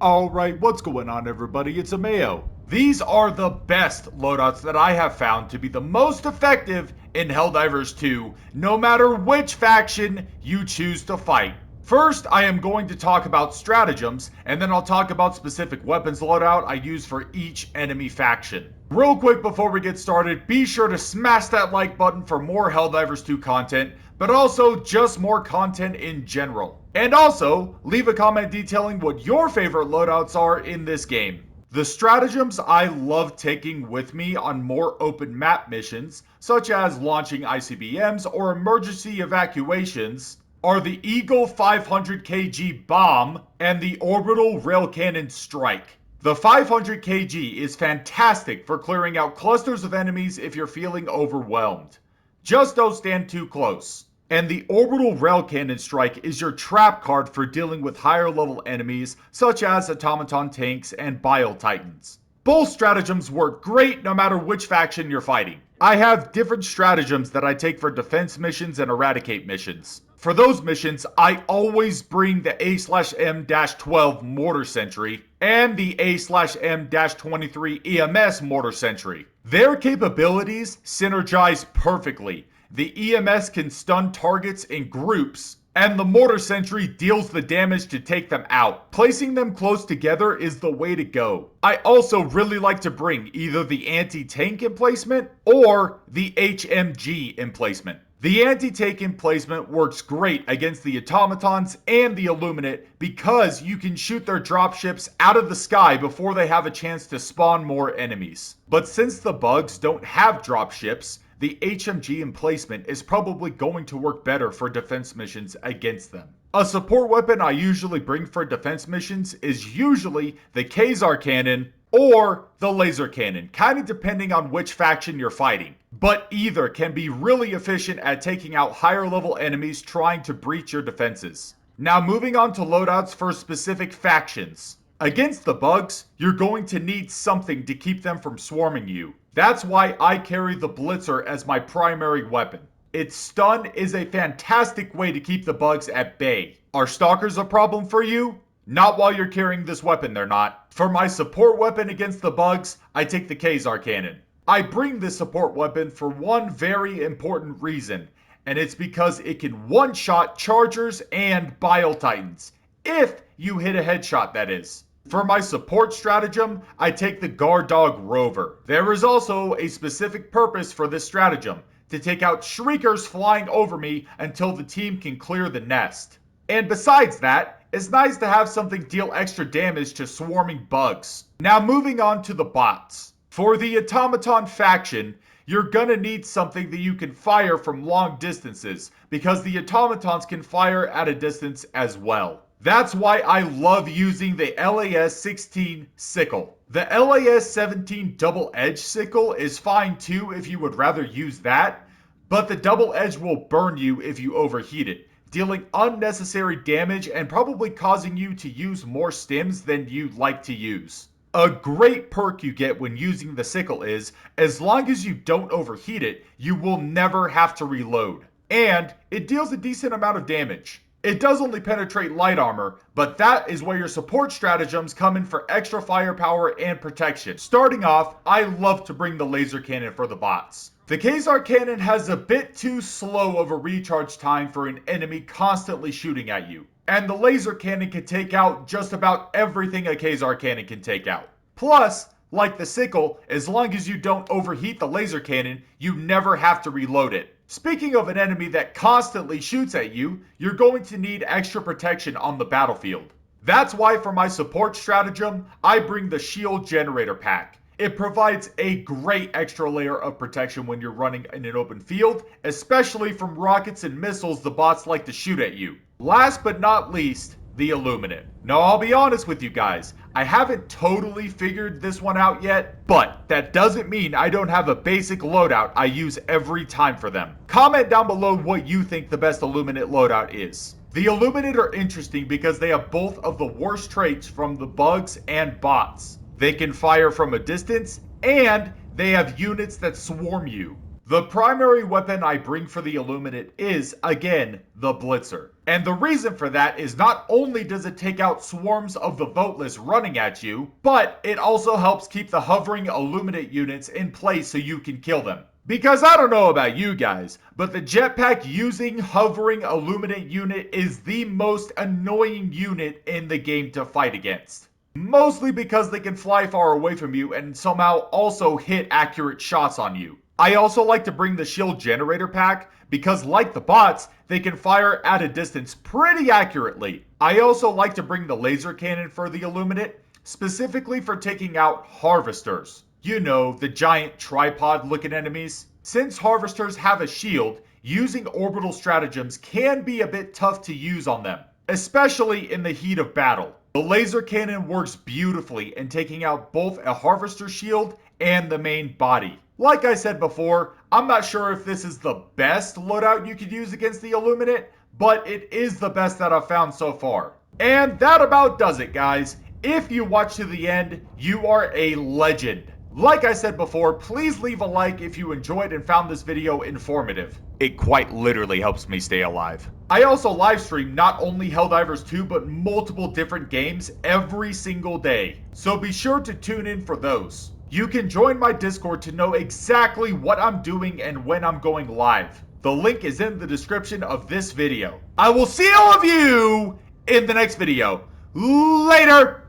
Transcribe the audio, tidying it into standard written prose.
Alright, what's going on everybody? It's Ameo. These are the best loadouts that I have found to be the most effective in Helldivers 2, no matter which faction you choose to fight. First, I am going to talk about stratagems, and then I'll talk about specific weapons loadout I use for each enemy faction. Real quick before we get started, be sure to smash that like button for more Helldivers 2 content, but also just more content in general. And also, leave a comment detailing what your favorite loadouts are in this game. The stratagems I love taking with me on more open map missions, such as launching ICBMs or emergency evacuations, are the Eagle 500 kg bomb and the orbital rail cannon strike. The 500 kg is fantastic for clearing out clusters of enemies if you're feeling overwhelmed. Just don't stand too close. And the orbital rail cannon strike is your trap card for dealing with higher level enemies such as automaton tanks and bile titans. Both stratagems work great no matter which faction you're fighting. I have different stratagems that I take for defense missions and eradicate missions. For those missions, I always bring the A/M-12 mortar sentry and the A/M-23 EMS mortar sentry. Their capabilities synergize perfectly. The EMS can stun targets in groups, and the mortar sentry deals the damage to take them out. Placing them close together is the way to go. I also really like to bring either the anti-tank emplacement or the HMG emplacement. The anti-tank emplacement works great against the automatons and the Illuminate because you can shoot their dropships out of the sky before they have a chance to spawn more enemies. But since the bugs don't have dropships, the HMG emplacement is probably going to work better for defense missions against them. A support weapon I usually bring for defense missions is usually the Quasar cannon or the laser cannon, kind of depending on which faction you're fighting. But either can be really efficient at taking out higher level enemies trying to breach your defenses. Now moving on to loadouts for specific factions. Against the bugs, you're going to need something to keep them from swarming you. That's why I carry the Blitzer as my primary weapon. Its stun is a fantastic way to keep the bugs at bay. Are stalkers a problem for you? Not while you're carrying this weapon, they're not. For my support weapon against the bugs, I take the Quasar cannon. I bring this support weapon for one very important reason, and it's because it can one-shot chargers and bile titans. If you hit a headshot, that is. For my support stratagem, I take the Guard Dog Rover. There is also a specific purpose for this stratagem, to take out shriekers flying over me until the team can clear the nest. And besides that, it's nice to have something deal extra damage to swarming bugs. Now moving on to the bots. For the automaton faction, you're gonna need something that you can fire from long distances, because the automatons can fire at a distance as well. That's why I love using the LAS-16 sickle. The LAS-17 double-edged sickle is fine too if you would rather use that, but the double edge will burn you if you overheat it, dealing unnecessary damage and probably causing you to use more stims than you'd like to use. A great perk you get when using the sickle is, as long as you don't overheat it, you will never have to reload. And it deals a decent amount of damage. It does only penetrate light armor, but that is where your support stratagems come in for extra firepower and protection. Starting off, I love to bring the laser cannon for the bots. The Quasar cannon has a bit too slow of a recharge time for an enemy constantly shooting at you. And the laser cannon can take out just about everything a Quasar cannon can take out. Plus, like the sickle, as long as you don't overheat the laser cannon, you never have to reload it. Speaking of an enemy that constantly shoots at you, you're going to need extra protection on the battlefield. That's why for my support stratagem, I bring the shield generator pack. It provides a great extra layer of protection when you're running in an open field, especially from rockets and missiles the bots like to shoot at you. Last but not least, the Illuminate. Now I'll be honest with you guys, I haven't totally figured this one out yet, but that doesn't mean I don't have a basic loadout I use every time for them. Comment down below what you think the best Illuminate loadout is. The Illuminate are interesting because they have both of the worst traits from the bugs and bots. They can fire from a distance, and they have units that swarm you. The primary weapon I bring for the Illuminate is, again, the Blitzer. And the reason for that is not only does it take out swarms of the Voteless running at you, but it also helps keep the hovering Illuminate units in place so you can kill them. Because I don't know about you guys, but the jetpack using hovering Illuminate unit is the most annoying unit in the game to fight against. Mostly because they can fly far away from you and somehow also hit accurate shots on you. I also like to bring the shield generator pack because, like the bots, they can fire at a distance pretty accurately. I also like to bring the laser cannon for the Illuminate, specifically for taking out harvesters. You know, the giant tripod looking enemies. Since harvesters have a shield, using orbital stratagems can be a bit tough to use on them, especially in the heat of battle. The laser cannon works beautifully in taking out both a harvester shield and the main body. Like I said before, I'm not sure if this is the best loadout you could use against the Illuminate, but it is the best that I've found so far. And that about does it, guys. If you watched to the end, you are a legend. Like I said before, please leave a like if you enjoyed and found this video informative. It quite literally helps me stay alive. I also live stream not only Helldivers 2, but multiple different games every single day. So be sure to tune in for those. You can join my Discord to know exactly what I'm doing and when I'm going live. The link is in the description of this video. I will see all of you in the next video. Later!